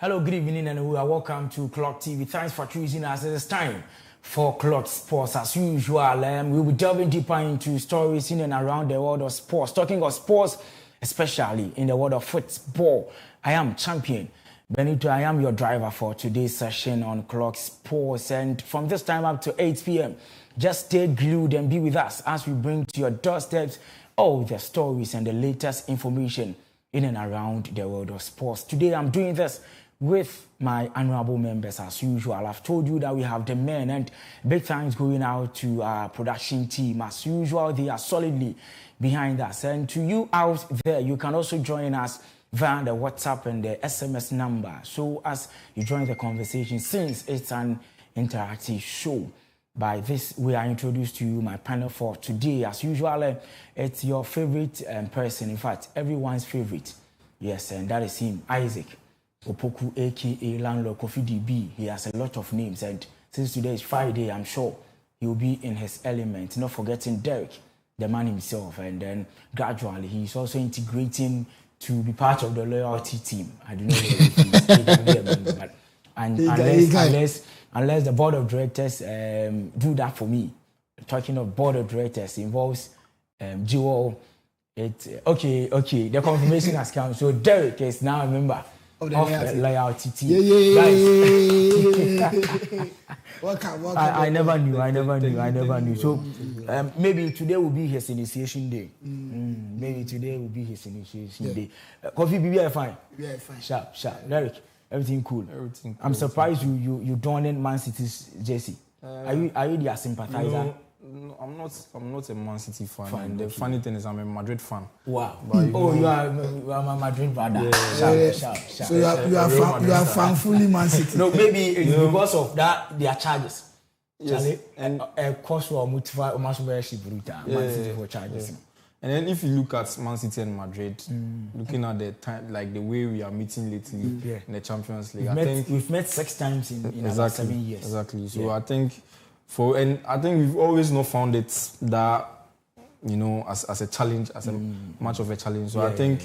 Hello, good evening, and we are welcome to Clog TV. Thanks for choosing us. It is time for Clog Sports. As usual, we'll be delving deeper into stories in and around the world of sports. Talking of sports, especially in the world of football. I am champion Benito. I am your driver for today's session on Clog Sports. And from this time up to 8 p.m., just stay glued and be with us as we bring to your doorsteps all the stories and the latest information in and around the world of sports. Today, I'm doing this with my honorable members as usual. I've told you that we have the men, and big thanks going out to our production team. As usual, they are solidly behind us. And to you out there, you can also join us via the WhatsApp and the SMS number. So as you join the conversation, since it's an interactive show, by this we are introduced to you my panel for today. As usual, it's your favorite person, in fact, everyone's favorite. Yes, and that is him, Isaac Opoku, aka Landlord Kofi DB. He has a lot of names, and since today is Friday, I'm sure he will be in his element. Not forgetting Derek, the man himself, and then gradually he's also integrating to be part of the loyalty team. I don't know if he's a member, but unless the board of directors do that for me. Talking of board of directors involves Jewel. Okay. The confirmation has come, so Derek is now a member of the loyalty team. Welcome. I never knew. So maybe today will be his initiation day. Maybe today will be his initiation day. Coffee, be fine. Yeah, fine. Sharp. Derek, everything cool. I'm surprised you donning Man City's jersey. Are you their sympathizer? No, I'm not a Man City fan. And the funny thing is, I'm a Madrid fan. Wow. You are a Madrid brother. Yeah. Sharp. So you are fanfully Man City. No, maybe it's because of that their charges. Yes. And cost for Mutiva Man City for charges. Yeah. And then if you look at Man City and Madrid, looking at the time, like the way we are meeting lately in the Champions League, we've met 6 times in about 7 years. Exactly. So I think we've always not found it that, as a challenge, as a much of a challenge. So I think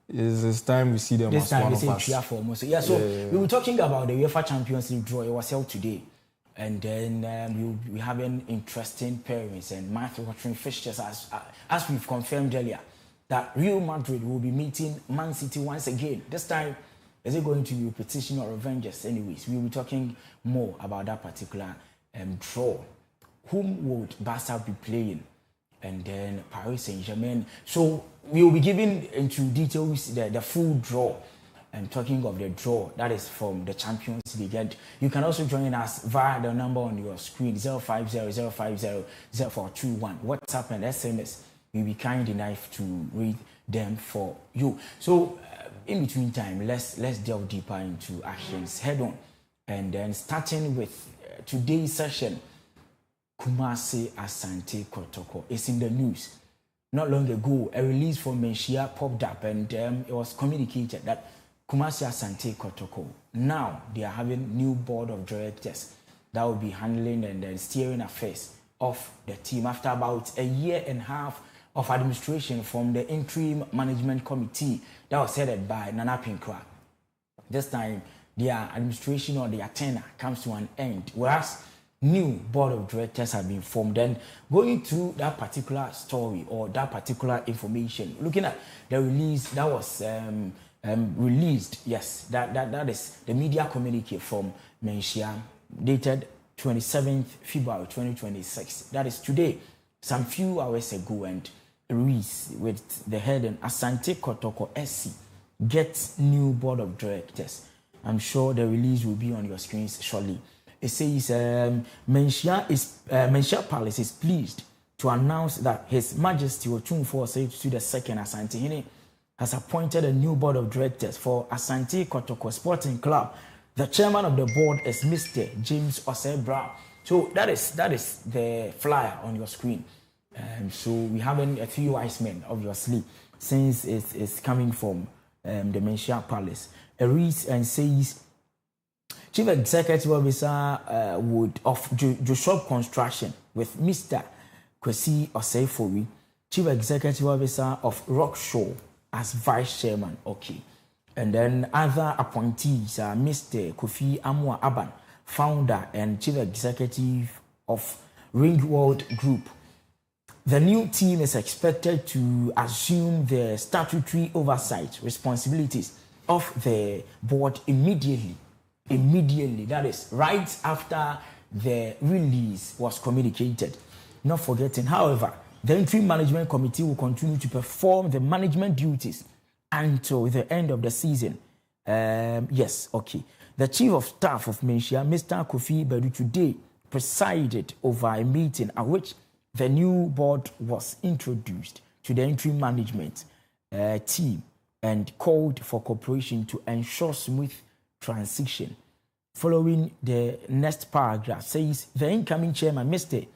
it's time we see them as one of us. We were talking about the UEFA Champions League draw. It was held today. And then we have an interesting pairings and mouth-watering fixtures as we've confirmed earlier that Real Madrid will be meeting Man City once again. This time, is it going to be repetition or revenges? Anyways, we'll be talking more about that particular draw. Whom would Barca be playing? And then Paris Saint-Germain. So we will be giving into details the full draw. And talking of the draw, that is from the Champions League. And you can also join us via the number on your screen, 050-050-0421. WhatsApp and SMS. We'll be kind enough to read them for you. So in between time, let's delve deeper into actions head on. And then starting with today's session, Kumasi Asante Kotoko is in the news. Not long ago, a release from Menchia popped up, and it was communicated that Kumasi Asante Kotoko, now they are having new board of directors that will be handling and then steering affairs of the team after about a year and a half of administration from the interim management committee that was headed by Nana Pinkwa. This time, their administration or their tenure comes to an end, whereas new board of directors have been formed. And going through that particular story or that particular information, looking at the release that was released, yes, that is the media communique from Menchia, dated 27th February 2026. That is today, some few hours ago, and reads with the heading Asante Kotoko SC gets new board of directors. I'm sure the release will be on your screens shortly. It says Menchia Palace is pleased to announce that His Majesty Otumfuo Osei II Asantehene has appointed a new board of directors for Asante Kotoko Sporting Club. The chairman of the board is Mr. James Osei-Brown. So that is the flyer on your screen. So we have a few wise men, obviously, since it's coming from the Menchia Palace. It reads and says, Chief Executive Officer of Joshua Construction with Mr. Kwesi Osei-Fori, Chief Executive Officer of Rockshore as Vice Chairman. Okay. And then other appointees are Mr. Kofi Amwa Aban, founder and chief executive of Ringworld Group. The new team is expected to assume the statutory oversight responsibilities of the board immediately. That is, right after the release was communicated. Not forgetting, however, the interim management committee will continue to perform the management duties until the end of the season. The chief of staff of Menchia, Mr. Kofi Bedu, today presided over a meeting at which the new board was introduced to the interim management team and called for cooperation to ensure smooth transition. Following the next paragraph says the incoming chairman, Mr.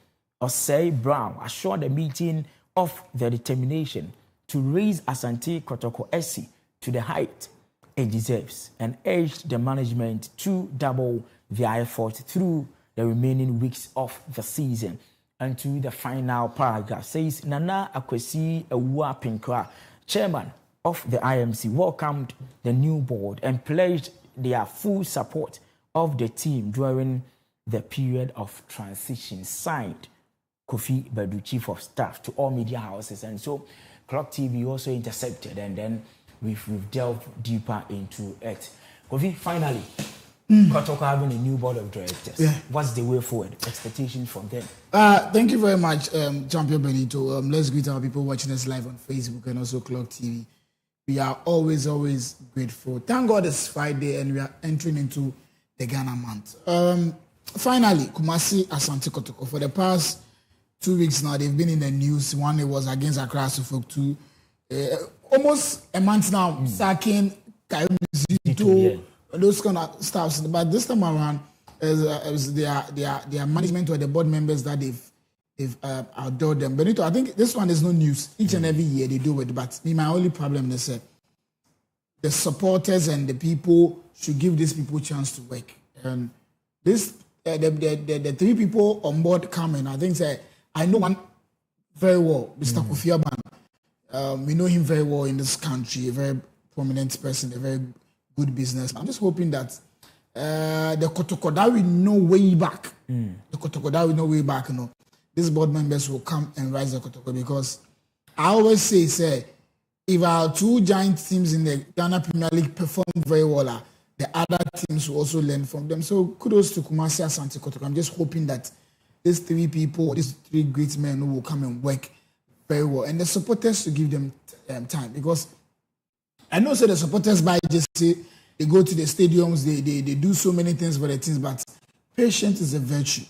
Osei Brown, assured the meeting of the determination to raise Asante Kotoko SC to the height it deserves and urged the management to double their effort through the remaining weeks of the season. And to the final paragraph says Nana Akwesi Awua Pinkra, chairman of the IMC, welcomed the new board and pledged their full support of the team during the period of transition. Signed, Kofi Bedu, chief of staff, to all media houses. And so Clog TV also intercepted, and then we've delved deeper into it. Kofi, finally, Kotoko having a new board of directors. Yeah. What's the way forward? Expectations from them? Thank you very much, Champion Benito. Let's greet our people watching us live on Facebook and also Clog TV. We are always grateful. Thank God it's Friday and we are entering into the Ghana month. Finally, Kumasi Asante Kotoko. For the past 2 weeks now, they've been in the news. One, it was against Accra Suffolk. Two, almost a month now, sacking Kayumi, those kind of stuff. But this time around, their management or the board members that they've outdone them. Benito, I think this one is no news. Each and every year they do it. But my only problem is the supporters and the people should give these people a chance to work. And this, the three people on board coming, I think I know one very well, Mr. Kofi Aban. We know him very well in this country, a very prominent person, a very good business. I'm just hoping that the Kotoko that we know way back, these board members will come and rise the Kotoko, because I always say, if our two giant teams in the Ghana Premier League perform very well, the other teams will also learn from them. So kudos to Kumasi Asante Kotoko. I'm just hoping that these three people, these three great men who will come and work very well. And the supporters to give them time, because I know the supporters by just say they go to the stadiums, they do so many things for the teams, but patience is a virtue.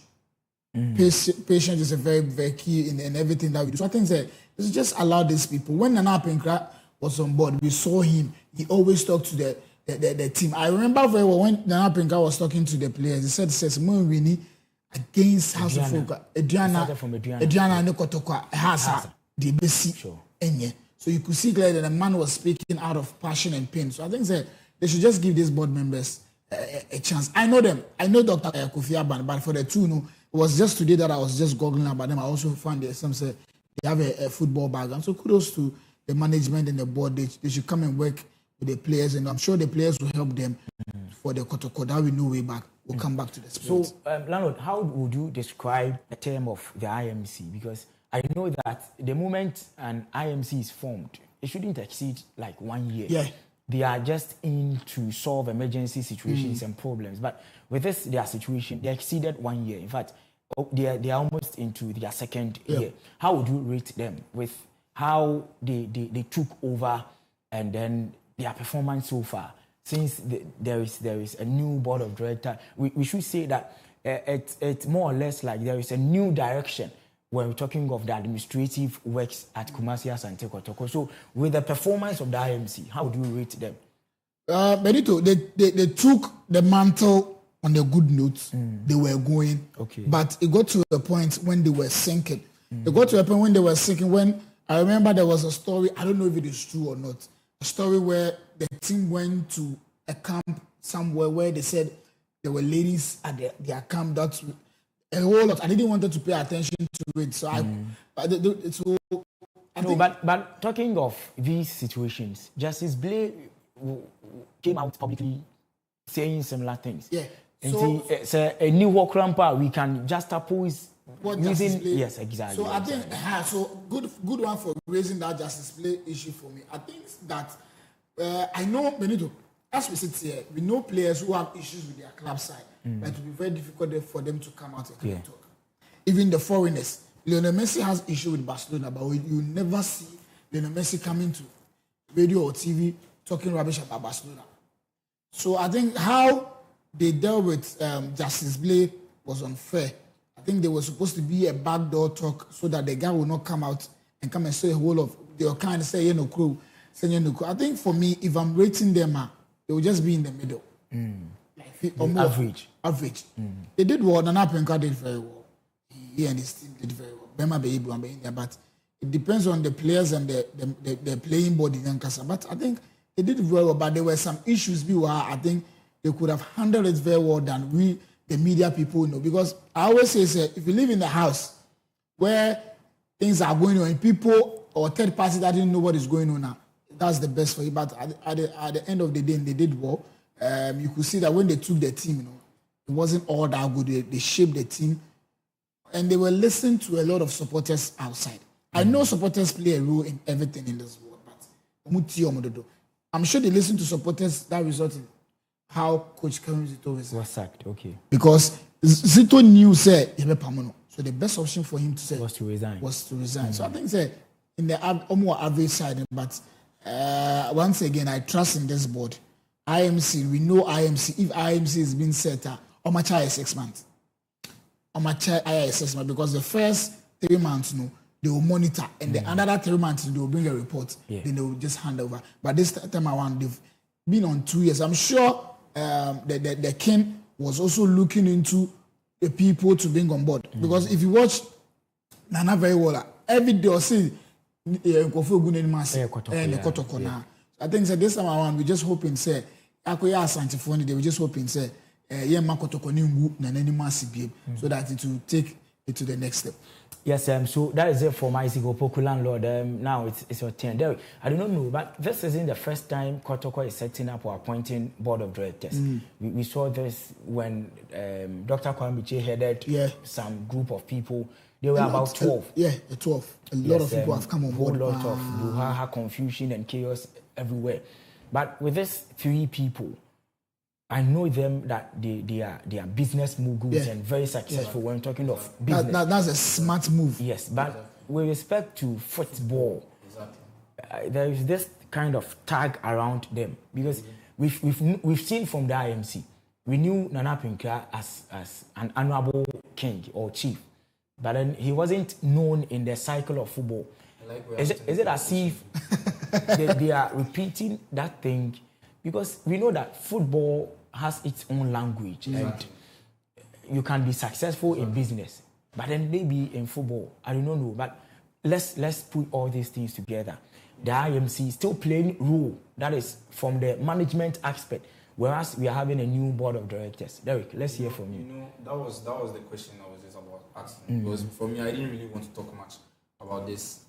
Patience is a very, very key in everything that we do. So I think that it's just allow these people. When Nana Pinkra was on board, we saw him. He always talked to the team. I remember very well when Nana Pinkra was talking to the players. He said, "We need against House of Folk, Adriana and Kotoko has the basic." So you could see clearly that the man was speaking out of passion and pain. So I think that they should just give these board members a chance. I know them. I know Dr. Kofi Aban, but for the two, it was just today that I was just googling about them. I also found that some say they have a football background. So kudos to the management and the board. They should come and work with the players, and I'm sure the players will help them for the Kotoko that we know way back. We'll come back to the spirit. So, Landlord, how would you describe the term of the IMC? Because I know that the moment an IMC is formed, it shouldn't exceed like 1 year. Yeah. They are just in to solve emergency situations and problems. But with their situation, they exceeded 1 year. In fact, they are almost into their second year. How would you rate them with how they took over and then their performance so far? Since there is a new board of directors, we should say that it's more or less like there is a new direction when we're talking of the administrative works at Kumasi Asante Kotoko. So with the performance of the IMC, how do you rate them? Benito, they took the mantle on a good note. They were going. Okay. But it got to a point when they were sinking. It got to a point when they were sinking, when I remember there was a story, I don't know if it is true or not, a story where the team went to a camp somewhere where they said there were ladies at their camp that a whole lot. I didn't want to pay attention to it, so but talking of these situations, Justice Blay came out publicly saying similar things. Yeah. And So it's a new work ramper. We can just oppose what using. Justice Play. Yes, exactly. So I think so good one for raising that Justice Play issue for me. I think that I know Benito. As we sit here, we know players who have issues with their club side, but it will be very difficult for them to come out and talk. Even the foreigners, Lionel Messi has issue with Barcelona, but you never see Lionel Messi coming to radio or TV talking rubbish about Barcelona. So I think how they dealt with Justice Play was unfair. I think there was supposed to be a backdoor talk so that the guy will not come out and come and say a whole of the kind of say crew. I think for me, if I'm rating them, they will just be in the middle. Average. They did well. Nana Penka did very well. He and his team did very well. But it depends on the players and the playing body. But I think they did very well. But there were some issues where I think they could have handled it very well than we, the media people, know. Because I always say, if you live in a house where things are going on, people or third party that didn't know what is going on now, that's the best for you. But at the end of the day, they did well. You could see that when they took the team, it wasn't all that good. They shaped the team. And they were listening to a lot of supporters outside. I know supporters play a role in everything in this world, but I'm sure they listen to supporters that resulted in how Coach Karim Zito was sacked. Okay. Because Zito knew, so the best option for him to say was to resign. So I think in the more average side, but once again, I trust in this board. IMC, we know IMC. If IMC is being set, how much is 6 months? How much is 6 months? Because the first 3 months, they will monitor, and the another 3 months they will bring a report. Then they will just hand over. But this time around, they've been on 2 years. I'm sure the king was also looking into the people to bring on board. Because if you watch Nana very well, every day or see Kotoko. I think this time around, we just hoping say Akoya Santifoni, they were just hoping say Kotoko so that it will take it to the next step. Yes, so that is it for my Poku landlord. Now it's your turn. Derek, I do not know, but this isn't the first time Kotoko is setting up or appointing board of directors. We saw this when Dr. Kwame headed some group of people. There were about 12. 12. A lot of people have come on board. A lot of brouhaha, confusion and chaos everywhere. But with these 3 people, I know them that they are business moguls and very successful when talking of business. That's a smart move. Yes, but with respect to football, there is this kind of tag around them because we've seen from the IMC, we knew Nana Pinka as an honorable king or chief, but then he wasn't known in the cycle of football. Is it as if they are repeating that thing? Because we know that football has its own language and you can be successful in business, but then maybe in football, I don't know. But let's put all these things together. The IMC is still playing role that is from the management aspect, whereas we are having a new board of directors. Derek, let's hear from you. You know, that was the question I was just about asking. Because for me, I didn't really want to talk much about this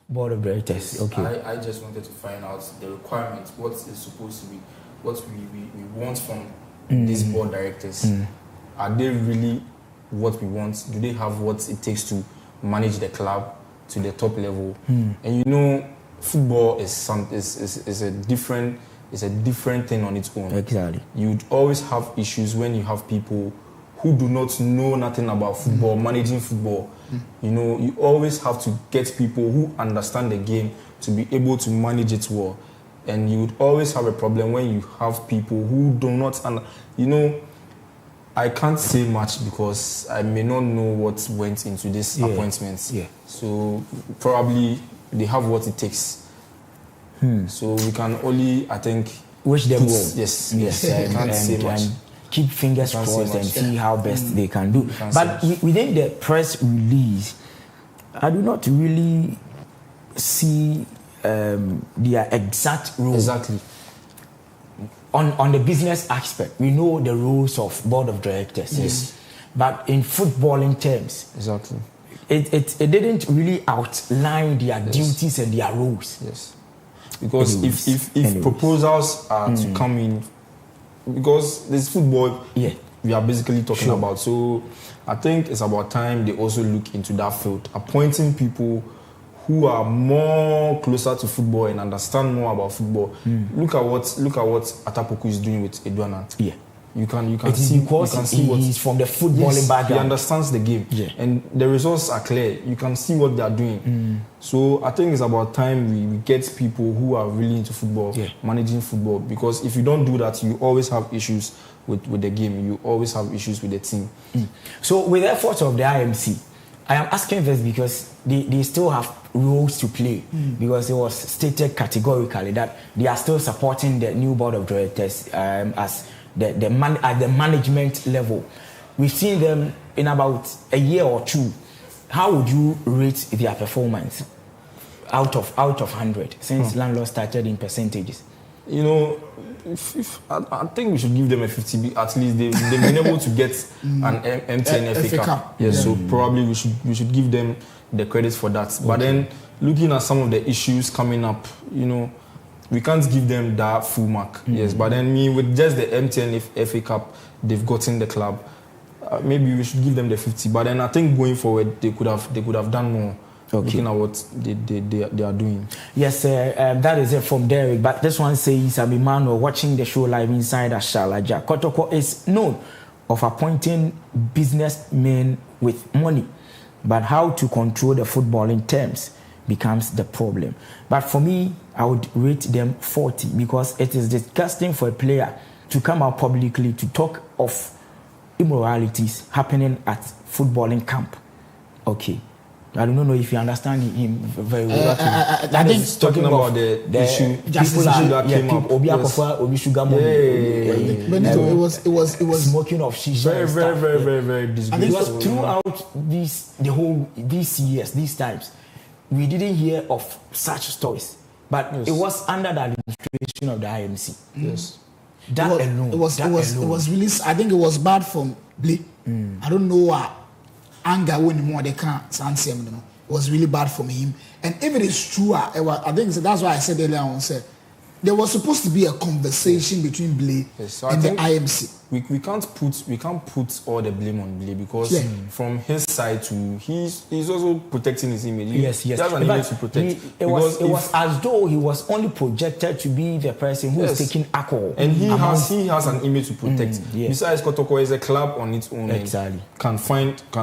board of directors. Okay. I just wanted to find out the requirements, what is supposed to be, what we want from these board directors. Are they really what we want? Do they have what it takes to manage the club to the top level? And you know, football is a different thing on its own. Exactly. You'd always have issues when you have people who do not know nothing about football, managing football. You know, you always have to get people who understand the game to be able to manage it well. And you would always have a problem when you have people who do not, I can't say much because I may not know what went into these appointments. So probably they have what it takes. So we can only, I think, wish them well. Yes. I can't say much. Keep fingers crossed and see how best they can do. But within the press release, I do not really see their exact role. Exactly. On the business aspect, we know the rules of board of directors. Yes. But in footballing terms, exactly, it didn't really outline their duties and their roles. Yes. Because if proposals are to come in, because this football, we are basically talking about. So I think it's about time they also look into that field, appointing people who are more closer to football and understand more about football. Look at what Atapoku is doing with Edwana. Yeah. You can see he's from the footballing background. He understands the game. Yeah. And the results are clear. You can see what they are doing. So I think it's about time we get people who are really into football, managing football. Because if you don't do that, you always have issues with the game. You always have issues with the team. So with the efforts of the IMC, I am asking this because they still have roles to play, because it was stated categorically that they are still supporting the new board of directors as at the management level. We've seen them in about a year or two. How would you rate their performance out of 100 since Landlord started in percentages? You know, I think we should give them a 50. At least they've been able to get an MTN FA Cup. Yes, so probably we should give them the credit for that. But then looking at some of the issues coming up, you know, we can't give them that full mark. Yes, but then with just the MTN FA Cup, they've gotten the club. Maybe we should give them the 50. But then I think going forward, they could have done more. Looking at what they are doing. Yes, that is it from Derek. But this one says, I'm Emmanuel watching the show live inside Ashalaja. Kotoko is known of appointing businessmen with money, but how to control the footballing terms becomes the problem. But for me, I would rate them 40 because it is disgusting for a player to come out publicly to talk of immoralities happening at footballing camp. Okay. I don't know if you understand him very well. I think he's talking about the issue. People that came up. It was smoking of shisha. Very disgraceful. Because throughout these times, we didn't hear of such stories. But it was under the administration of the IMC. Yes. It was really. I think it was bad for Blee. I don't know why. Anger when more they can't answer him. It was really bad for him. And if it is true, I think that's why I said earlier on, there was supposed to be a conversation between Blee and the IMC. We can't put all the blame on Blee because from his side too, he's also protecting his image. Yes. He has an image to protect. It was as though he was only projected to be the person who is taking alcohol. And he has an image to protect. Besides, Kotoko is a club on its own. Exactly. Can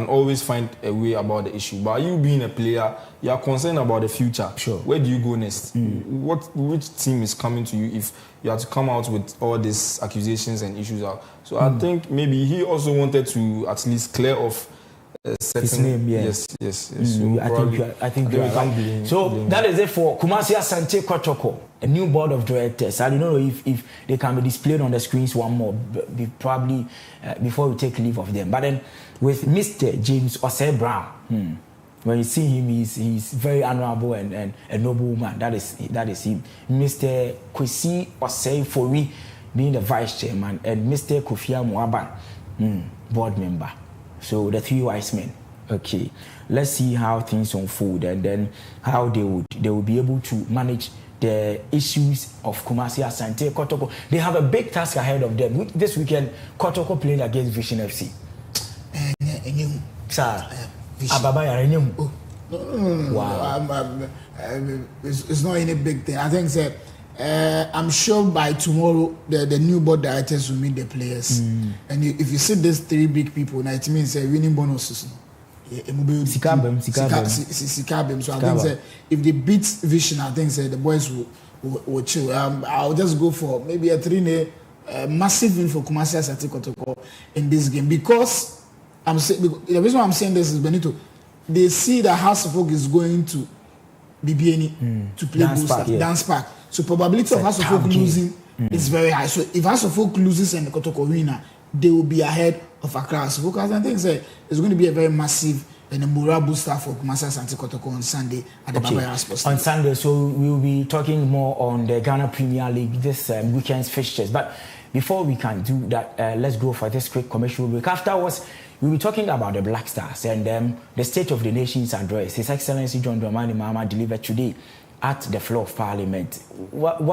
always find a way about the issue. But you being a player, you are concerned about the future. Sure. Where do you go next? Which team is coming to you if you have to come out with all these accusations and issues out? So I think maybe he also wanted to at least clear off a certain his name. Yes. So I think you are right. So that is it for Kumasi Asante Kotoko, a new board of directors. I don't know if they can be displayed on the screens one more, probably before we take leave of them. But then with Mr. James Osei Brown, when you see him, he's very honorable and a noble man. That is him. Mr. Kwesi Osei Fori being the vice chairman, and Mr. Kofi Amuaban, board member. So the three wise men. Okay, let's see how things unfold and then how they will be able to manage the issues of Kumasi Asante Kotoko. They have a big task ahead of them. This weekend, Kotoko playing against Vision FC. Sir, No. Wow. It's not any big thing. I think that I'm sure by tomorrow the new board directors will meet the players. And if you see these three big people, now it means winning bonuses. Sikabem. So I think that if they beat Vision, I think that the boys will chill. I'll just go for maybe a 3-0 massive win for Kumasi Asante Kotoko in this game because the reason why I'm saying this is Benito. They see that House of Folk is going to BBN to play Dance Park. So probability of House of Folk losing is very high. So if House of Folk loses and the Kotoko winner, they will be ahead of Accra House of Folk. I think it's going to be a very massive and a morale booster for Kumasi Asante Kotoko on Sunday at the Babaya Sports. On Sunday, so we'll be talking more on the Ghana Premier League this weekend's fixtures. But before we can do that, let's go for this quick commercial break. Afterwards, we'll be talking about the Black Stars and the State of the Nation's address. His Excellency John Dramani Mahama delivered today at the floor of Parliament. What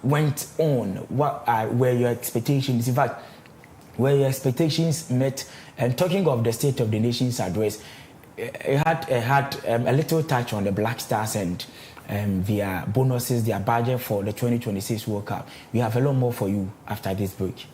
went on? What were your expectations? In fact, were your expectations met? And talking of the State of the Nation's address, it had a little touch on the Black Stars and their bonuses, their budget for the 2026 World Cup. We have a lot more for you after this break.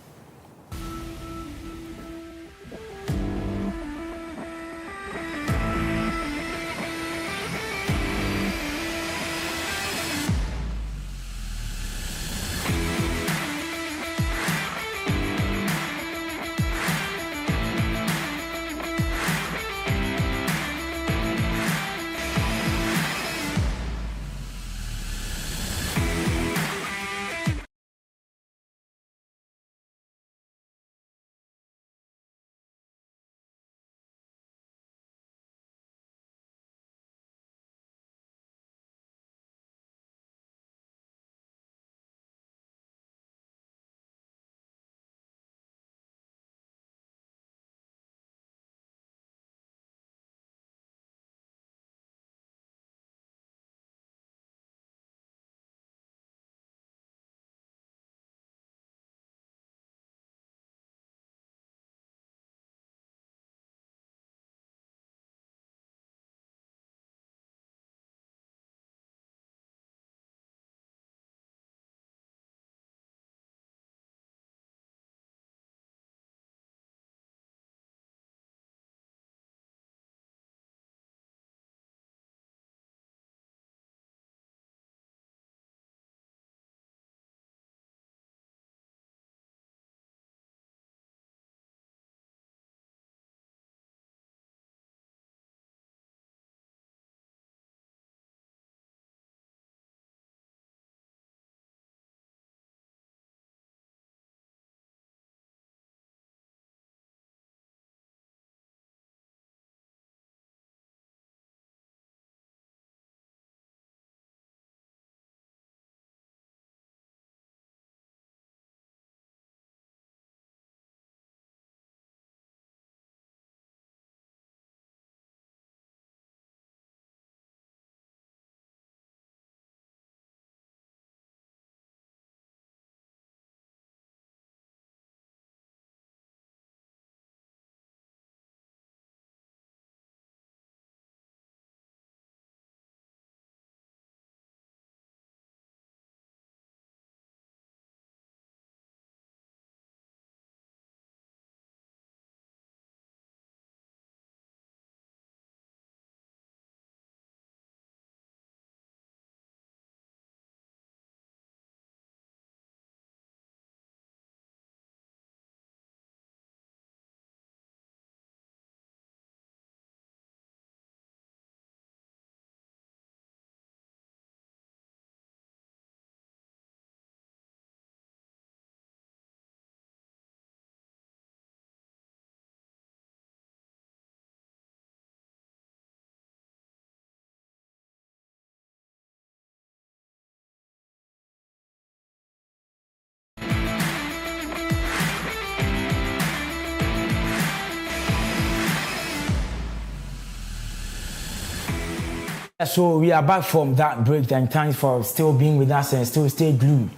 So we are back from that break, and thanks for still being with us and still stay glued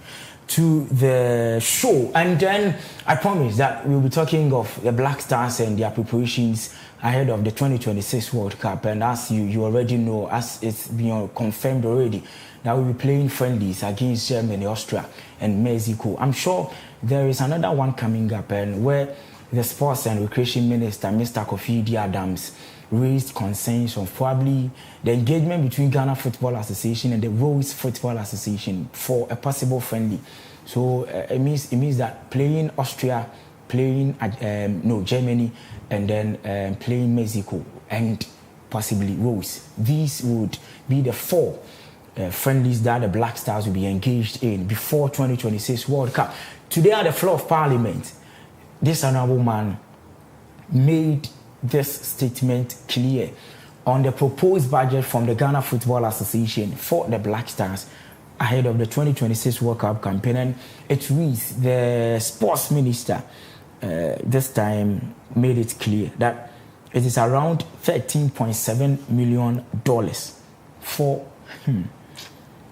to the show. And then I promise that we'll be talking of the Black Stars and their preparations ahead of the 2026 World Cup. And as you already know, as it's been confirmed already, that we'll be playing friendlies against Germany, Austria, and Mexico. I'm sure there is another one coming up, and where the Sports and Recreation Minister, Mr. Kofi D. Adams, raised concerns on probably the engagement between Ghana Football Association and the Rose Football Association for a possible friendly. So it means that playing Austria, playing Germany, and then playing Mexico and possibly Rose. These would be the four friendlies that the Black Stars will be engaged in before 2026 World Cup. Today at the floor of Parliament, this honorable man made this statement clear on the proposed budget from the Ghana Football Association for the Black Stars ahead of the 2026 World Cup campaign. And it reads, the sports minister this time made it clear that it is around $13.7 million for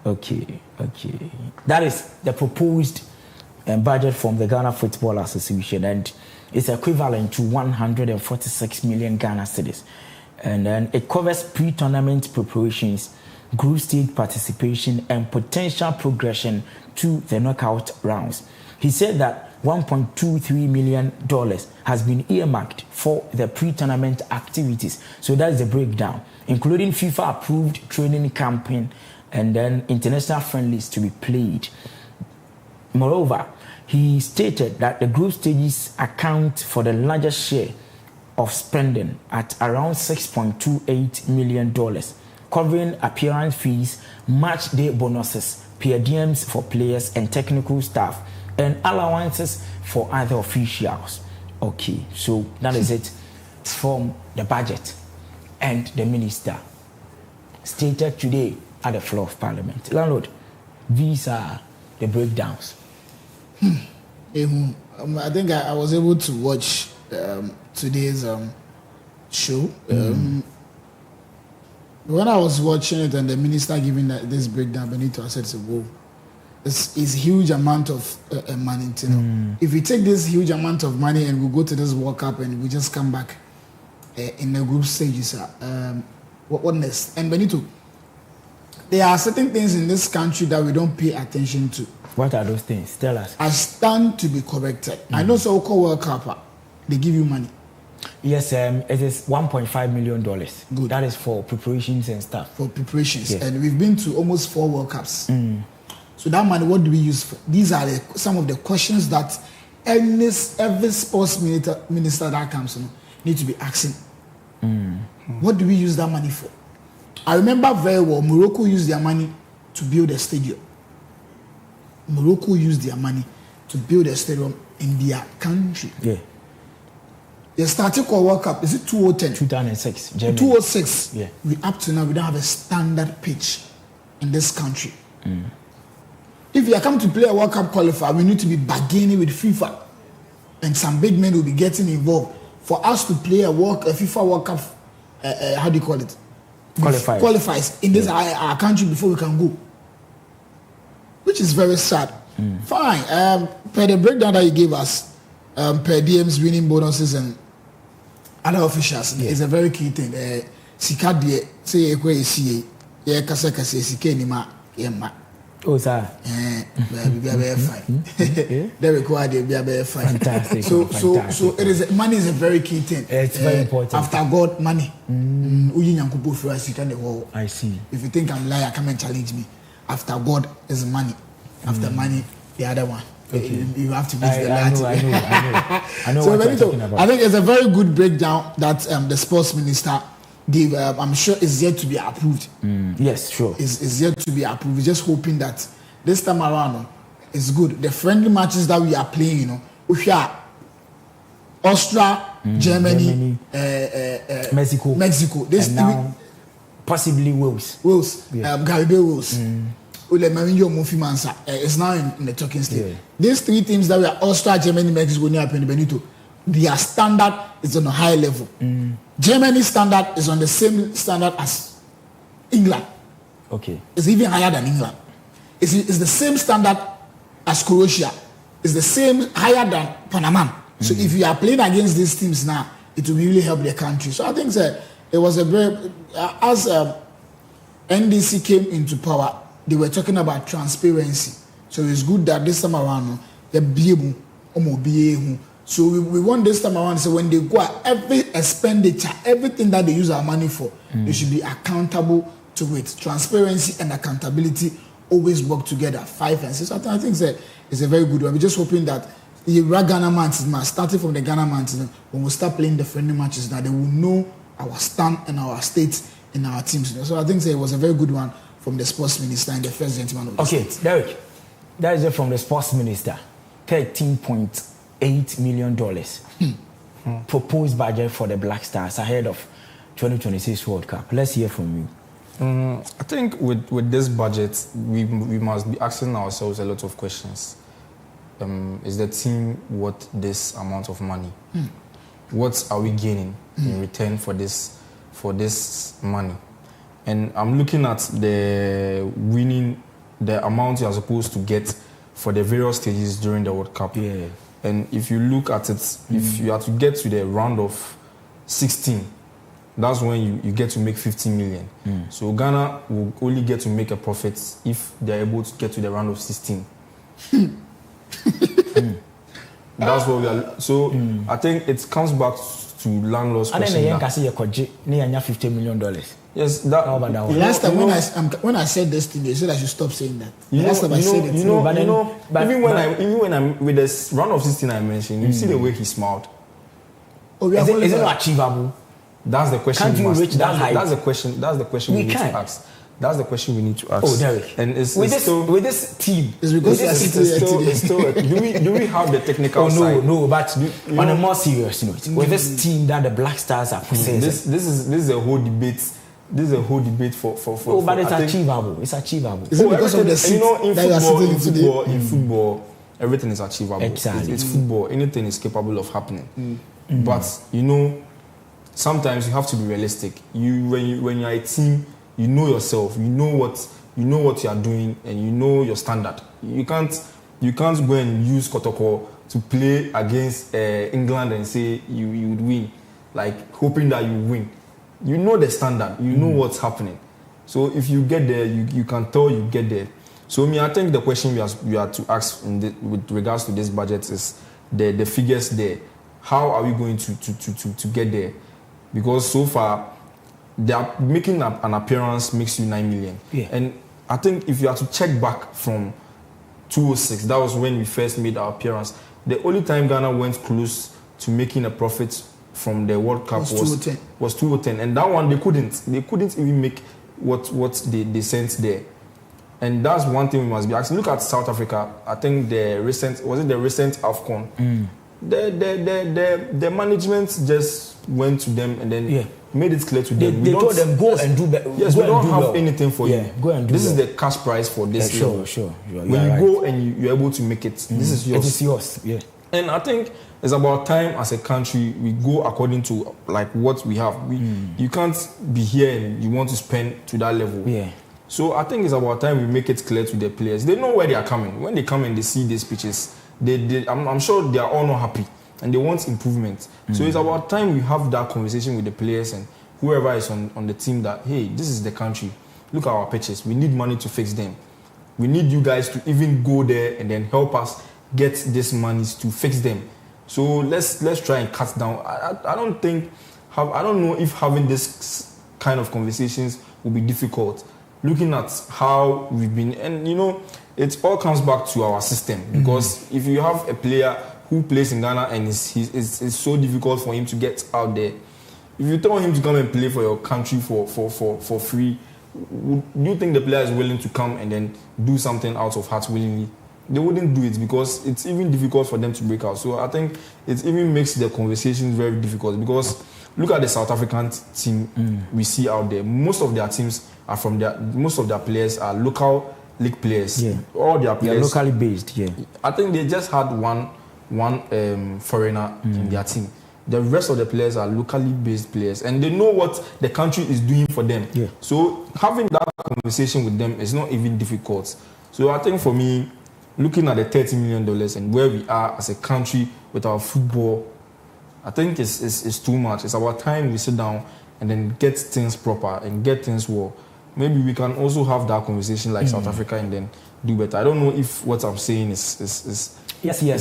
Okay. That is the proposed budget from the Ghana Football Association, and it's equivalent to 146 million Ghana cedis. And then it covers pre-tournament preparations, group stage participation, and potential progression to the knockout rounds. He said that $1.23 million has been earmarked for the pre-tournament activities. So that's the breakdown, including FIFA-approved training campaign and then international friendlies to be played. Moreover, he stated that the group stages account for the largest share of spending at around $6.28 million, covering appearance fees, match day bonuses, per diems for players and technical staff, and allowances for other officials. Okay, so that is it from the budget. And the minister stated today at the floor of Parliament. Landlord, these are the breakdowns. I think I was able to watch today's show. When I was watching it and the minister giving this breakdown, Benito, I said, whoa, this is a huge amount of money. You know? If we take this huge amount of money and we go to this World Cup and we just come back in the group stages, what next? And Benito, there are certain things in this country that we don't pay attention to. What are those things? Tell us. I stand to be corrected. I know so called World Cup, they give you money. Yes, it is $1.5 million. Good. That is for preparations and stuff. For preparations. Yes. And we've been to almost 4 World Cups. So that money, what do we use for? These are some of the questions that every sports minister that comes need to be asking. What do we use that money for? I remember very well, Morocco used their money to build a stadium. Morocco used their money to build a stadium in their country. Yeah. The starting World Cup, is it 2010? 2006. Germany. 2006. Yeah. Up to now, we don't have a standard pitch in this country. If you are coming to play a World Cup qualifier, we need to be bargaining with FIFA. And some big men will be getting involved. For us to play a FIFA World Cup, how do you call it? Qualifies in this our country before we can go. Which is very sad. Fine. Per the breakdown that you gave us, per DMs, winning bonuses and other officials, is a very key thing. Sika die say ekwe esi ye kasa sika ni ma ye ma. Oh sir. Be fine. They require the be fine. Fantastic. So it is money is a very key thing. It's very important. After God, money. Uyi nyankupo for us sika the whole. I see. If you think I'm liar, come and challenge me. After God is money. After money, the other one. Okay. You have to miss the Latin. I know So what you're talking about. I think it's a very good breakdown that the sports minister gave. I'm sure it's yet to be approved. Yes, sure. It's yet to be approved. We're just hoping that this time around it's good. The friendly matches that we are playing, we are Austria, Germany, Mexico. This and now possibly Wales. Garibe Wales. It's now in the talking stage. Yeah. These 3 teams that we are Austria, Germany, Mexico, Benito, their standard is on a high level. Germany's standard is on the same standard as England. Okay. It's even higher than England. It's the same standard as Croatia. It's the same higher than Panama. So if you are playing against these teams now, it will really help the country. So I think it was a very as NDC came into power, they were talking about transparency. So it's good that this time around, so we want this time around, so when they go out, every expenditure, everything that they use our money for, they should be accountable to it. Transparency and accountability always work together, 5 and 6. I think it's a very good one. We're just hoping that the Ghana matches, starting from the Ghana matches, when we start playing the friendly matches, that they will know our stand and our state in our teams. So I think it was a very good one from the sports minister and the first gentleman of the state. Derek, that is it from the sports minister. $13.8 million proposed budget for the Black Stars ahead of 2026 World Cup. Let's hear from you. I think with this budget, we must be asking ourselves a lot of questions. Is the team worth this amount of money? What are we gaining in return for this money? And I'm looking at the winning the amount you are supposed to get for the various stages during the World Cup. Yeah. And if you look at it, if you are to get to the round of 16, that's when you get to make 15 million. So Ghana will only get to make a profit if they're able to get to the round of 16. That's what we are. So I think it comes back to landlord's question. And then you $50 million. Yes, that. Last time when I said this thing, they said I should stop saying that. Last time I said it. Even when I'm with this round of 16 I mentioned, you see the way he smiled. Oh, is it not achievable? That's the question. Can't you reach that height? That's the question. That's the question we need to ask. That's the question we need to ask. Oh, Derek. And it's with this team, it's because it's still. Do we have the technical side? No. But on a more serious note, with this team that the Black Stars are possessing, this is a whole debate. This is a whole debate for. But it's achievable. It's achievable. Is it because of the seat in football, everything is achievable. Exactly. It's football. Anything is capable of happening. But sometimes you have to be realistic. When you're a team, you know yourself. You know what you are doing, and you know your standard. You can't go and use Kotoko to play against England and say you would win, like hoping that you win. You know the standard. You know what's happening. So if you get there, you can tell you get there. So I think the question we are to ask with regards to this budget is the figures there. How are we going to get there? Because so far, they are making an appearance makes you 9 million. Yeah. And I think if you are to check back from 2006, that was when we first made our appearance. The only time Ghana went close to making a profit from the World Cup was 2010. And that one they couldn't even make what they sent there. And that's one thing we must be asking. Look at South Africa. I think the recent AFCON. The management just went to them and then made it clear to them. They told them go and do better. Yes, we don't have anything for you. Go and do this is the cash price for this. Sure. When you go and you're able to make it, this is yours. It is yours. Yeah. And I think it's about time as a country we go according to like what we have. You can't be here and you want to spend to that level. Yeah. So I think it's about time we make it clear to the players. They know where they are coming. When they come and they see these pitches, I'm sure they are all not happy and they want improvement. So it's about time we have that conversation with the players and whoever is on the team that, hey, this is the country. Look at our pitches. We need money to fix them. We need you guys to even go there and then help us get this money to fix them. So let's try and cut down. I don't know if having this kind of conversations will be difficult. Looking at how we've been, and it all comes back to our system. Because if you have a player who plays in Ghana and it's so difficult for him to get out there, if you tell him to come and play for your country for free, do you think the player is willing to come and then do something out of heart willingly? They wouldn't do it because it's even difficult for them to break out. So I think it even makes the conversations very difficult because look at the South African team we see out there. Most of their teams are most of their players are local league players. Yeah. All their players. They're locally based, yeah. I think they just had one foreigner in their team. The rest of the players are locally based players and they know what the country is doing for them. Yeah. So having that conversation with them is not even difficult. So I think for me, looking at the $30 million and where we are as a country with our football, I think it's too much. It's about time we sit down and then get things proper and get things well. Maybe we can also have that conversation like South Africa and then do better. I don't know if what I'm saying is Yes, you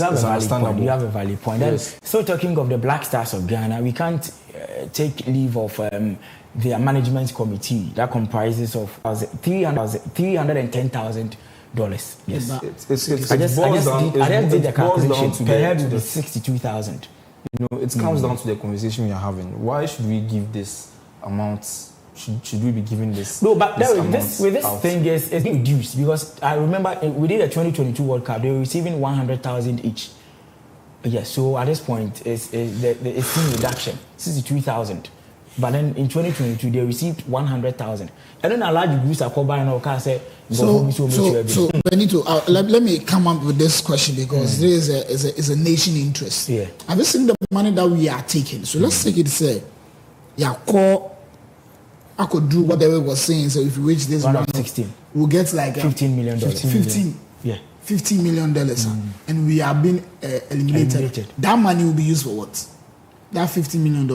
have a valid point. You have a valid point. Yes. So talking of the Black Stars of Ghana, we can't take leave of their management committee that comprises of $310,000. Yes, I just did the calculation. Per head would be 62,000. It comes down to the conversation we are having. Why should we give this amount? Should we be giving this? No, but this thing is reduced because I remember we did a 2022 World Cup. They were receiving 100,000 each. Yes, so at this point it's still reduction, 62,000. But then in 2022 they received 100,000. And then a large groups are combined and say so Benito, let me come up with this question because there is a nation interest. Yeah. Have you seen the money that we are taking? So let's take it say, I could do whatever it was saying. So if you reach this round of 16, we'll get like $15 million. 15. Yeah. $15 million, and we are being eliminated. That money will be used for what? That $15 million.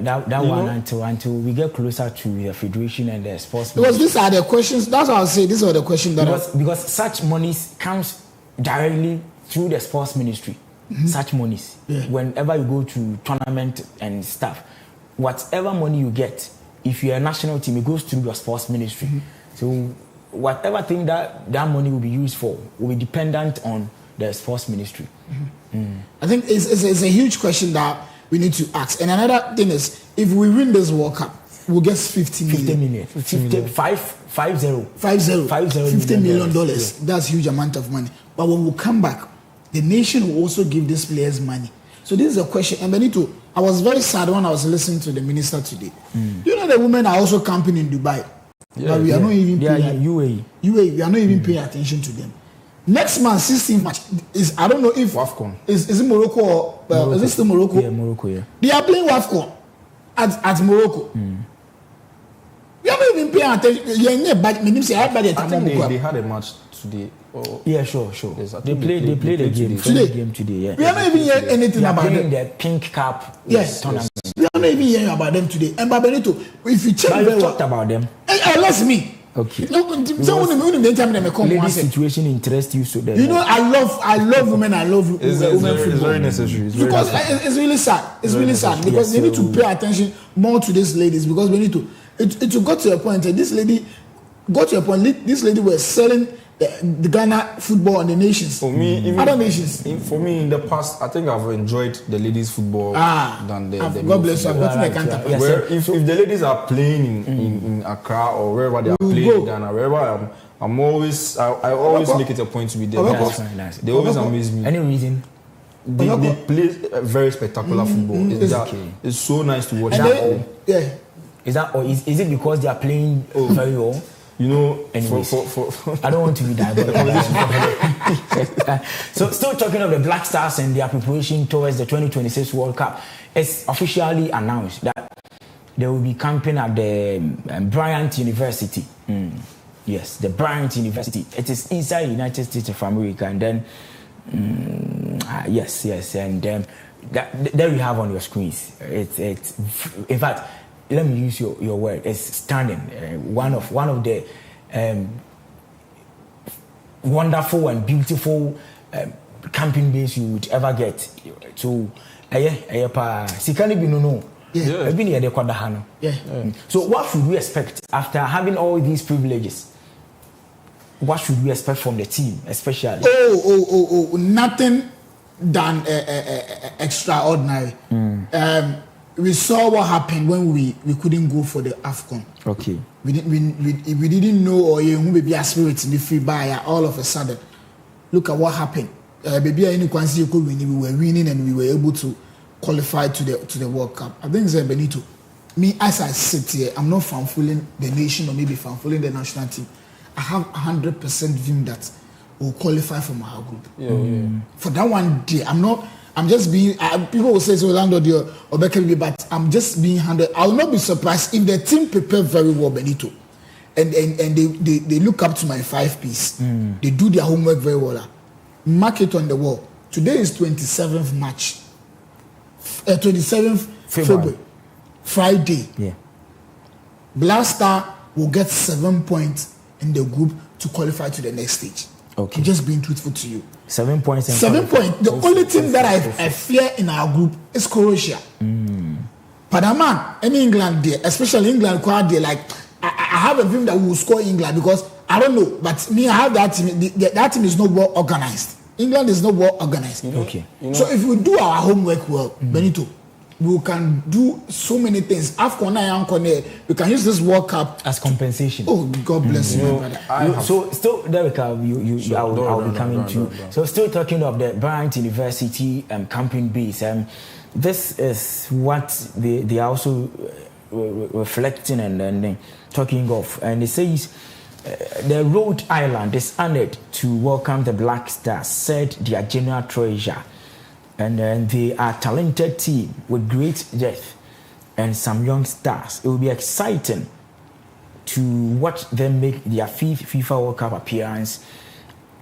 That one until we get closer to the federation and the sports. Because these are the questions. That's what I'll say. These are the questions that because such monies comes directly through the sports ministry. Such monies. Yeah. Whenever you go to tournament and stuff, whatever money you get, if you're a national team, it goes through your sports ministry. So whatever thing that money will be used for will be dependent on the sports ministry. I think it's a huge question that we need to ask. And another thing is, if we win this World Cup, we'll get 50 million. $50 million. Yeah. That's a huge amount of money. But when we come back, the nation will also give these players money. So this is a question. And Benito, I was very sad when I was listening to the minister today. You know the women are also camping in Dubai. Yeah, but we are not even paying UAE. We are not even paying attention to them. Next month, 16th match is, I don't know if WAFCON. Is it Morocco or Morocco. Is it still Morocco? Yeah, Morocco. Yeah. They are playing WAFCON at Morocco. We are not even paying attention. I think they had a match today. Yeah, sure. Yes, They played the game today. Yeah. We are not even hearing anything about them. The pink cap. Yes. We are not even hearing about them today. And Benito, if you check very well, talked about them. Unless me. Okay. Ladies' situation interests you so that you know I love women. I love women football. It's very necessary. It's really sad. It's really sad because we need to pay attention more to these ladies because we need to. It got to a point. This lady got to a point. This lady was selling the Ghana football on the nations. For me, other nations. For me, in the past, I think I've enjoyed the ladies' football than the God bless you. I've gotten a counterpart. Where if the ladies are playing in Accra or wherever they are playing in Ghana, wherever I always make it a point to be there because they always amaze me. Any reason? They play very spectacular football. It's so nice to watch. Is it because they are playing very well? You know, anyways, I don't want to be diverted. So, still talking of the Black Stars and their preparation towards the 2026 World Cup, it's officially announced that they will be camping at the Bryant University. Yes, the Bryant University. It is inside the United States of America, and then yes, and there you have on your screens. It's in fact. Let me use your word. It's stunning. One of the wonderful and beautiful camping base you would ever get. So, sikani bi no. So, what should we expect after having all these privileges? What should we expect from the team, especially? Nothing than extraordinary. We saw what happened when we couldn't go for the AFCON. Okay. We didn't know or who maybe a spirit in the free buyer all of a sudden. Look at what happened. Maybe we were winning and we were able to qualify to the World Cup. I think Benito, me as I sit here, I'm not fanfulling the nation or maybe fanfulling the national team. I have 100% view that we'll qualify from our group. For that one day, I'm just being. People will say so, Orlando or Beckley, but I'm just being 100. I will not be surprised if the team prepare very well, Benito, and they look up to my 5-piece. They do their homework very well. Mark it on the wall. Today is 27th March, 27th February, Friday. Yeah. Black Star will get 7 points in the group to qualify to the next stage. Okay. I'm just being truthful to you. 7 points. 7 points. The only team that I fear in our group is Croatia. Panama, any England there, especially England, quite there. Like I have a dream that we will score England because I don't know, but me, I have that team. That team is not well organized. England is not well organized. Okay. So if we do our homework well, Benito, we can do so many things. AFCON and we can use this World Cup as compensation. Oh, God bless you, my brother. So still, Derek, I'll be coming to you. So still talking of the Bryant University camping base. This is what they are also reflecting and talking of. And it says the Rhode Island is honored to welcome the Black Stars, said their general treasurer. And then they are a talented team with great depth and some young stars. It will be exciting to watch them make their fifth FIFA World Cup appearance,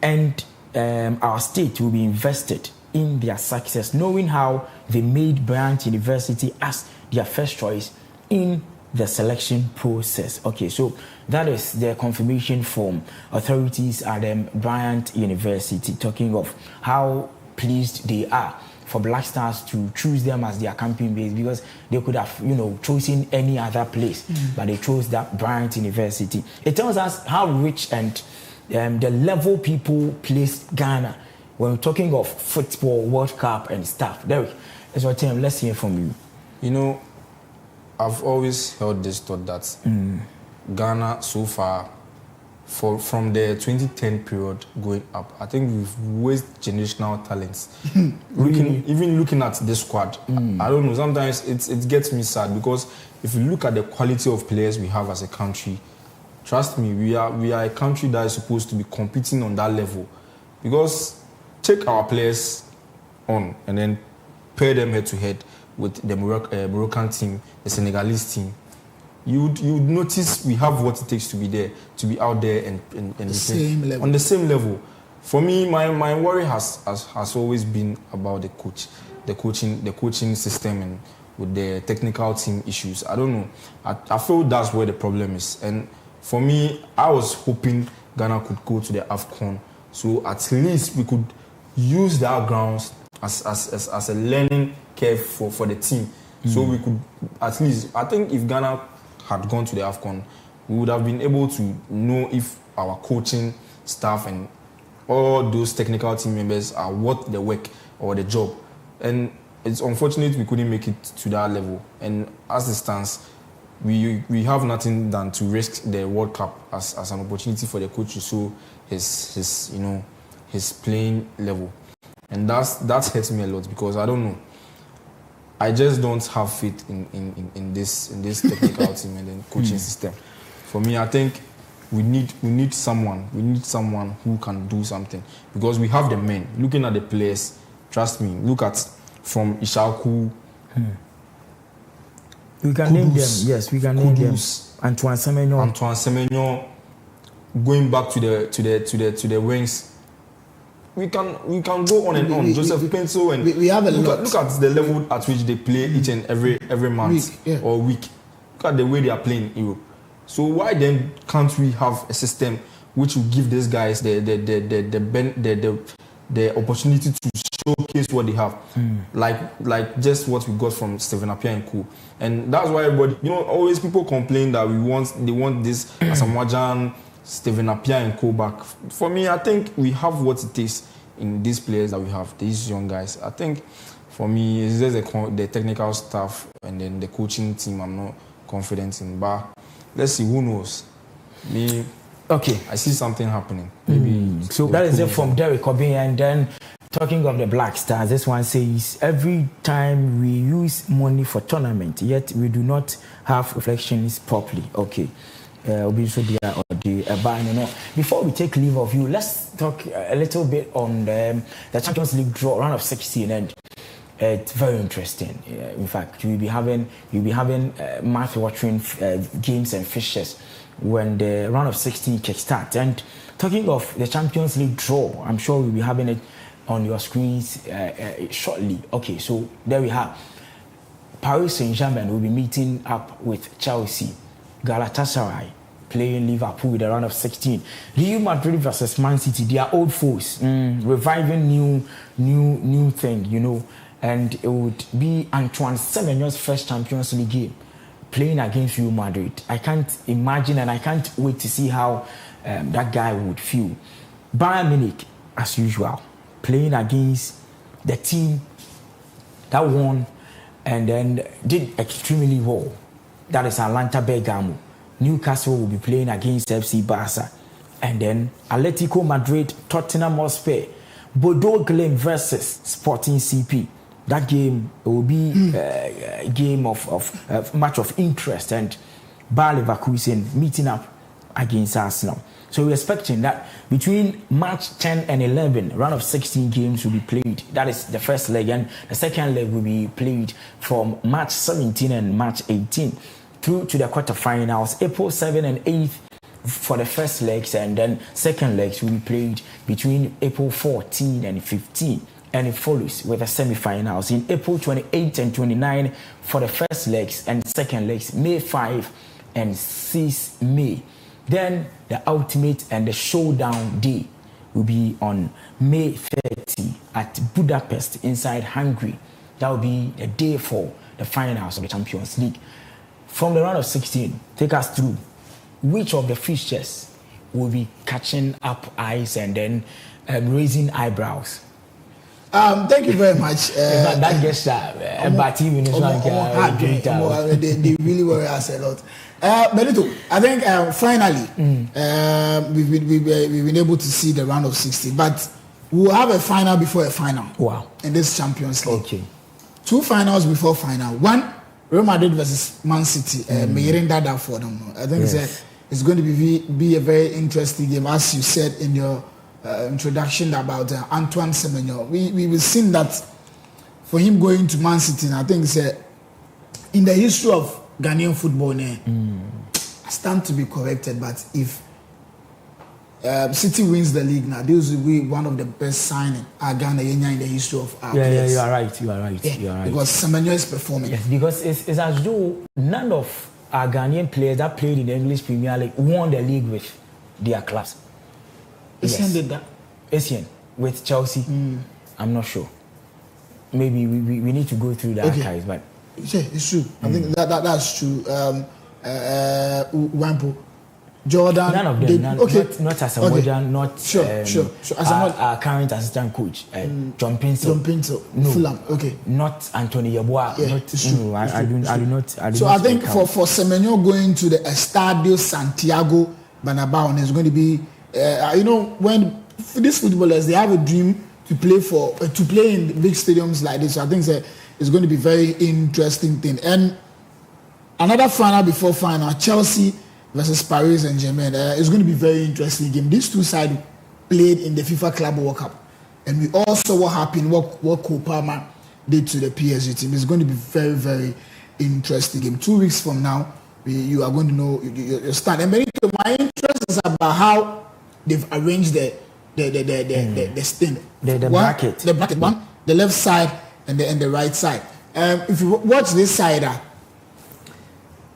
and our state will be invested in their success, knowing how they made Bryant University as their first choice in the selection process. Okay, so that is the confirmation from authorities at Bryant University, talking of how pleased they are for Black Stars to choose them as their camping base, because they could have, chosen any other place, but they chose that Bryant University. It tells us how rich and the level people place Ghana when we're talking of football, World Cup and stuff. Derek, let's hear from you. I've always held this thought that Ghana so far, from the 2010 period going up, I think we've wasted generational talents. Even looking at this squad, I don't know, sometimes it gets me sad, because if you look at the quality of players we have as a country, trust me, we are a country that is supposed to be competing on that level. Because take our players on and then pair them head to head with the Moroccan team, the Senegalese team, you'd notice we have what it takes to be there, to be out there and on the same level. For me, my worry has always been about the coaching system, and with the technical team issues. I don't know. I feel that's where the problem is. And for me, I was hoping Ghana could go to the AFCON, so at least we could use that grounds as a learning curve for the team. So we could at least, I think if Ghana had gone to the AFCON, we would have been able to know if our coaching staff and all those technical team members are worth the work or the job. And it's unfortunate we couldn't make it to that level. And as it stands, we have nothing than to risk the World Cup as an opportunity for the coach to show his playing level. And that hurts me a lot, because I don't know. I just don't have faith in this technical team and then coaching system. For me, I think we need someone who can do something, because we have the men. Looking at the players, trust me, look at from Ishaku. We can name them. Yes, we can name them. Antoine Semenyo. Going back to the wings. We can go on and on. Joseph Pencil, and we have a lot. Look at the level at which they play each and every month or week. Look at the way they are playing in Europe. So why then can't we have a system which will give these guys the opportunity to showcase what they have, like just what we got from Stephen Appiah and Co. And that's why everybody, always people complain that they want this Asamoah Stephen Appiah and Co back. For me, I think we have what it takes in these players that we have, these young guys. I think for me, it's just the technical staff and then the coaching team I'm not confident in. But let's see, who knows? Okay, I see something happening. Maybe so that is it from Derek Obin. And then talking of the Black Stars, this one says every time we use money for tournament, yet we do not have reflections properly. Okay. Before we take leave of you, let's talk a little bit on the Champions League draw round of 16, and it's very interesting. In fact, you'll be having mouth-watering games and fixtures when the round of 16 kickstarts. And talking of the Champions League draw, I'm sure we'll be having it on your screens shortly. Okay, so there we have Paris Saint-Germain will be meeting up with Chelsea. Galatasaray playing Liverpool with a round of 16. Real Madrid versus Man City, they are old foes, reviving new thing, and it would be Antoine Semenyo's first Champions League game playing against Real Madrid. I can't imagine, and I can't wait to see how that guy would feel. Bayern Munich, as usual, playing against the team that won and then did extremely well. That is Atalanta Bergamo. Newcastle will be playing against FC Barca. And then Atletico Madrid, Tottenham Hotspur. Bodo Glimt versus Sporting CP. That game will be a game of much of interest. And Bayer Leverkusen meeting up against Arsenal. So we're expecting that between March 10 and 11, round of 16 games will be played. That is the first leg, and the second leg will be played from March 17 and March 18. through to the quarterfinals. April 7 and 8 for the first legs, and then second legs will be played between April 14 and 15, and it follows with the semi-finals in April 28 and 29 for the first legs, and second legs May 5 and 6 May. Then the ultimate and the showdown day will be on May 30 at Budapest inside Hungary. That will be the day for the finals of the Champions League. From the round of 16, take us through which of the fixtures will be catching up eyes and then raising eyebrows. Thank you very much. That gets but even they really worry us a lot. Benito, I think finally we've been able to see the round of 16, but we'll have a final before a final. Wow! In this Champions League, okay, 2 finals before final. One, Real Madrid versus Man City. That for them. I think it's going to be a very interesting game, as you said in your introduction about Antoine Semenyo. We've seen that for him going to Man City, and I think it's in the history of Ghanaian football, I stand to be corrected, but if City wins the league now, this will be one of the best signings Ghana in the history of our players. You are right. Because Semenyo is performing. Yes, because it's as though none of our Ghanaian players that played in the English Premier League won the league with their clubs. Essien did that. Essien with Chelsea. I'm not sure. Maybe we need to go through the archives, but yeah, it's true. I think that's true. Wampo, Jordan. None of them. Not Asamoah, not sure. Our current assistant coach, John Pinto. No. Fulham. Okay. Not Anthony Yeboah. Yeah, it's true. I do not. So I think for Semenyo going to the Estadio Santiago Bernabéu is going to be, when these footballers, they have a dream to play in big stadiums like this. So I think it's going to be very interesting thing. And another final before final, Chelsea versus Paris Saint-Germain. It's going to be very interesting game. These two sides played in the FIFA Club World Cup, and we all saw what happened, what Cole Palmer did to the PSG team. It's going to be very, very interesting game. 2 weeks from now, you are going to know your stand. And my interest is about how they've arranged the stand, the bracket, the left side and the right side. If you watch this side,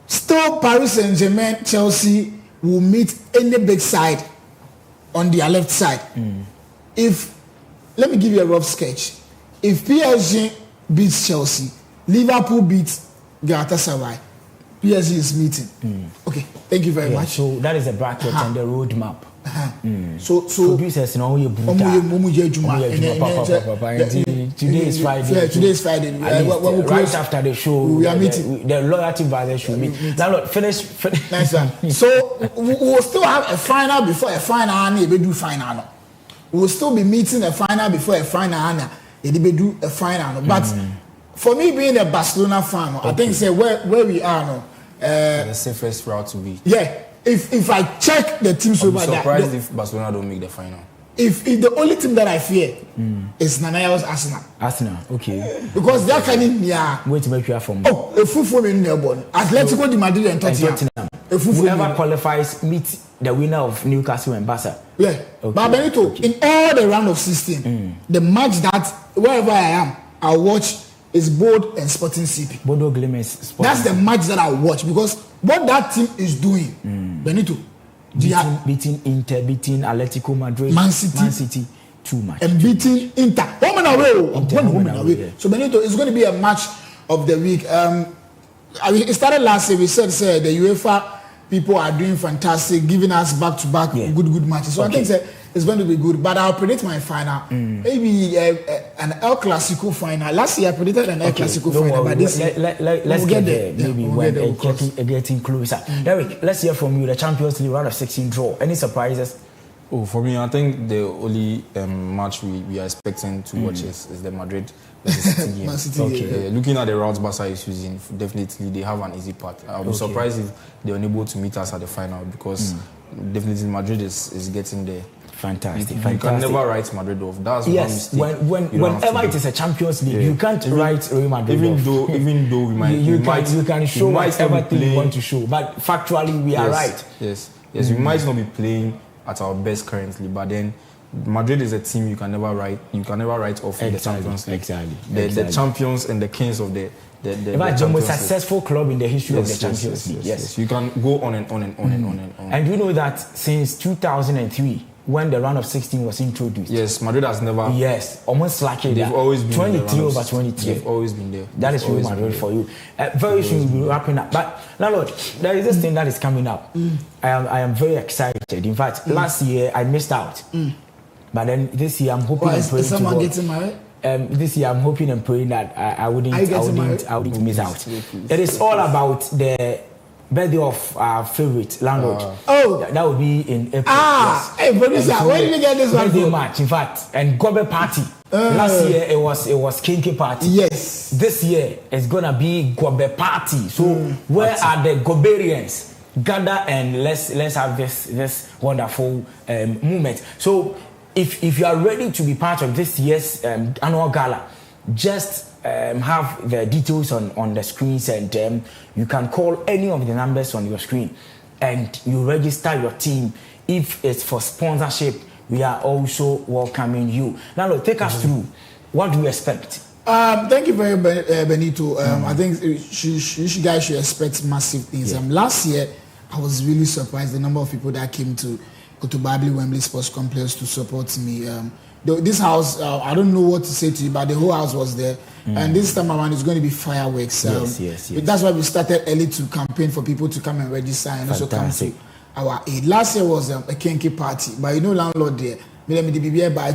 still Paris Saint-Germain, Chelsea will meet any big side on their left side. Let me give you a rough sketch. If PSG beats Chelsea, Liverpool beats Galatasaray, PSG is meeting. Okay, thank you very much. So that is the bracket and the roadmap. So producers know you today is Friday. Today is Friday. Right after the show, we are meeting. The loyalty brothers should meet. Now look, finish. Nice one. So we will still have a final before a final, and we do final. We will still be meeting a final before a final, and we do a final. But for me, being a Barcelona fan, I think where we are now, the safest route to be. Yeah. If I check the teams over there, I'm surprised if Barcelona don't make the final. If the only team that I fear is Nanaya's Arsenal. Arsenal, okay. Because they are kind of wait to make you from. Oh, a full in Melbourne. Atletico de Madrid and Tottenham. Whoever qualifies meet the winner of Newcastle and Barca. Yeah. Okay. But Benito, in all the round of 16, the match that wherever I am, I'll watch is Bold and Sporting CP. Bodo Glimmers. That's the match that I watch because what that team is doing, Benito, beating Inter, beating Atletico Madrid, Man City, too much. And beating Inter, home and away. Yeah. So Benito, it's going to be a match of the week. It started last year. We said the UEFA people are doing fantastic, giving us back-to-back good matches. So I think it's going to be good. But I'll predict my final. Maybe an El Clasico final. Last year I predicted an El Clasico final. But this let's get there. Maybe when getting closer. Derek, let's hear from you. The Champions League round of 16 draw. Any surprises? Oh, for me, I think the only match we are expecting to watch is the Madrid versus City game. Man City, looking at the routes Barca is using, definitely they have an easy path. I'll be surprised if they're unable to meet us at the final because definitely Madrid is getting there. Fantastic. You can never write Madrid off. That's one mistake. Whenever it is a Champions League, you can't write Real Madrid off. Even though you can show everything you want to show, but factually we are right. Yes, we might not be playing at our best currently, but then Madrid is a team you can never write off in the Champions League. Exactly. The champions and the kings of the most successful club in the history of the Champions League. Yes, you can go on and on and on and on and on. And you know that since 2003, when the round of 16 was introduced, yes, Madrid has never. Yes, almost like they've always been 23 over 23. They've always been there. That is Real Madrid for you. Very soon we'll be wrapping up. But now, Lord, there is this thing that is coming up. I am very excited. In fact, last year I missed out, but then this year I'm hoping and praying. Is someone getting married? This year I'm hoping and praying that I wouldn't miss out. It is all about the birthday of our favorite landlord. That would be in April. Hey, producer, where did you get this one? Birthday match, in fact, and Gobe party. Last year it was Kinky party. Yes. This year it's gonna be Gobe party. So where are the Goberians? Gather and let's have this wonderful moment. So if you are ready to be part of this year's annual gala, just have the details on the screens, and you can call any of the numbers on your screen, and you register your team. If it's for sponsorship, we are also welcoming you. Now, take us through. What do you expect? Thank you very much, Benito. I think you guys should expect massive things. Last year, I was really surprised the number of people that came to Wembley Sports Complex to support me. This house, I don't know what to say to you, but the whole house was there. And this time around, it's going to be fireworks. Yes. That's why we started early to campaign for people to come and register and also come to our aid. Last year was a kinky party, but you know, landlord there.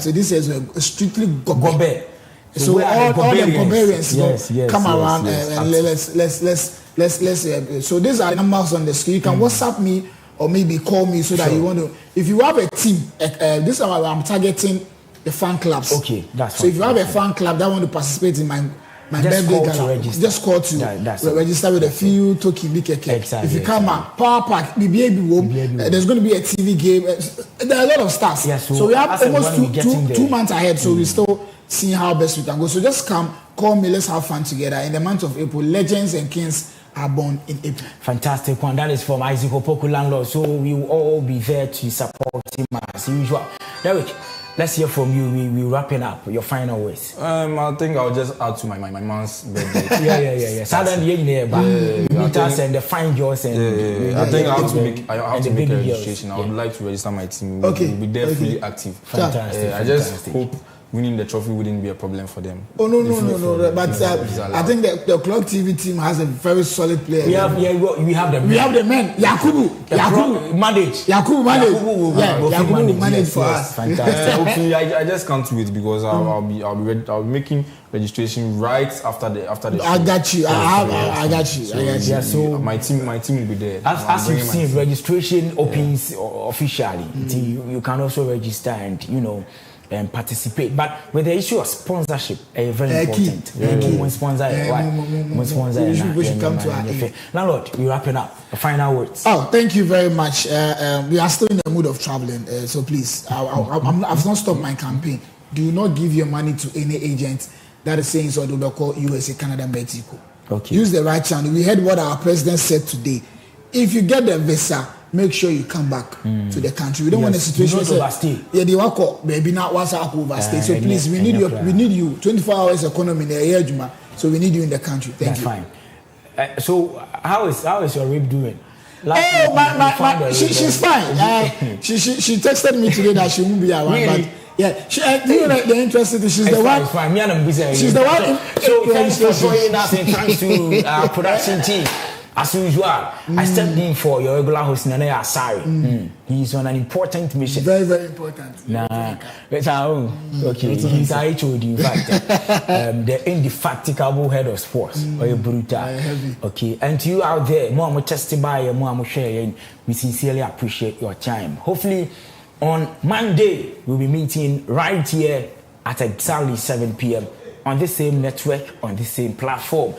So this is a strictly gobe. So all the Goberians come around and let's. So these are the numbers on the screen. You can WhatsApp me or maybe call me so that you want to. If you have a team, this is how I'm targeting the fan clubs. Okay, that's so. If you have a fan club that want to participate in my birthday gala, just call to register with a few token Exactly. If you come at Power Park, there's going to be a TV game. There are a lot of stars. Yeah, so we have almost two months ahead. So we still seeing how best we can go. So just come, call me. Let's have fun together. In the month of April, legends and kings are born in April. Fantastic one. That is from Isaac Opoku landlord. So we will all be there to support him as usual. Derek, let's hear from you. We're wrapping up. Your final words. I think I'll just add to my mom's birthday. Yeah. Suddenly, meet us and the fine girls and I think I have to make a registration. I would like to register my team. We'll be there fully active. Fantastic. I just hope winning the trophy wouldn't be a problem for them. Oh no! But I think the Clog TV team has a very solid player. We have the men. We have the men. Yakubu manage. Yakubu will manage for us. Fantastic. Hopefully, I just can't wait because I'll be making registration right after the show. I got you. I got you. Yeah, so my team will be there. As you've seen, registration opens officially. You can also register and participate, but with the issue of sponsorship, very important. When sponsor, we should come to our aid. Now, Lord, we're wrapping up. The final words. Oh, thank you very much. We are still in the mood of traveling, so please, I've not stopped my campaign. Do not give your money to any agent that is saying so. Do not call USA, Canada, Mexico. Okay. Use the right channel. We heard what our president said today. If you get the visa, make sure you come back to the country. We don't want a situation where they walk maybe not once overstay. So please, we need you. 24 hours economy in the year, so we need you in the country. Thank you. Fine. So how is your rib doing? She's fine. She texted me today that she won't be around. Really? But yeah, the interested. She's the one. She's the one. So thanks for joining us and thanks to our production team. As usual, I stepped in for your regular host, Nana Asari. He's on an important mission. Very, very important. That's our own. Okay, he's HOD, in fact. The indefatigable head of sports. Brutal. Okay, and to you out there, more testify, more share, we sincerely appreciate your time. Hopefully, on Monday, we'll be meeting right here at exactly 7 p.m. on the same network, on the same platform.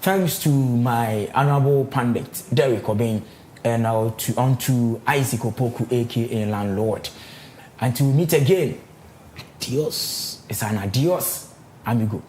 Thanks to my honorable pundit, Derek Obeng, and on to Isaac Opoku, aka Landlord. Until we meet again, Adios. it's an adios, amigo.